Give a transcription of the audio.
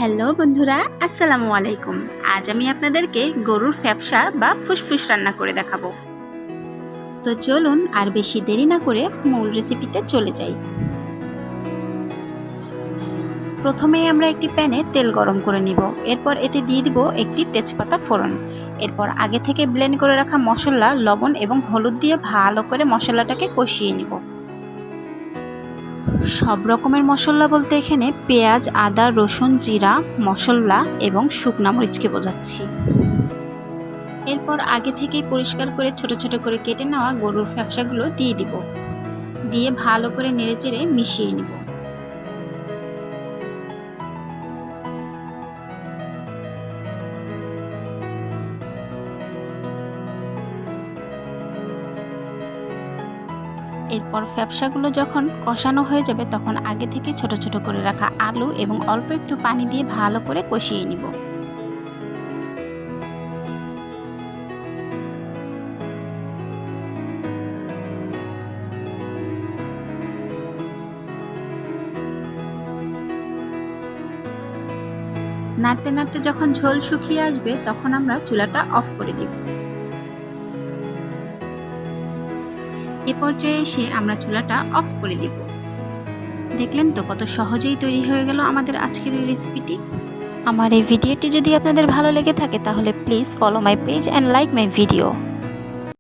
Hello বন্ধুরা, আসসালামু আলাইকুম। আজ আমি আপনাদেরকে গরুর ফ্যাপসা বা ফুসফুস রান্না করে দেখাবো। তো চলুন আর বেশি দেরি না করে মূল রেসিপিতে চলে যাই। প্রথমেই আমরা একটি প্যানে তেল গরম করে নিব। এরপর এতে দিয়ে দিব একটি তেজপাতা ফোড়ন। এরপর আগে থেকে ব্লেন্ড করে রাখা মশলা, লবণ এবং হলুদ দিয়ে ভালো করে মশলাটাকে কষিয়ে নিব। সব রকমের মশলা বলতে এখানে পেঁয়াজ, আদা, রসুন, জিরা, মশলা এবং শুকনা মরিচকে বোঝাচ্ছি। এরপর আগে থেকেই পরিষ্কার করে ছোট ছোট করে কেটে নেওয়া গরুর ফ্যাপসাগুলো দিয়ে দিব। দিয়ে ভালো করে নেড়েচেড়ে মিশিয়ে নিব। এরপর ফ্যাপসাগুলো যখন কষানো হয়ে যাবে তখন আগে থেকে ছোট ছোট করে রাখা আলু এবং অল্প একটু পানি দিয়ে ভালো করে কষিয়ে নিব। নাড়তে নাড়তে যখন ঝোল শুকিয়ে আসবে তখন আমরা চুলাটা অফ করে দিব। এ পর্যায়ে এসে আমরা চুলাটা অফ করে দিব। দেখলেন তো কত সহজেই তৈরি হয়ে গেল আমাদের আজকের এই রেসিপিটি। আমার এই ভিডিওটি যদি আপনাদের ভালো লেগে থাকে তাহলে please follow my page and like my video.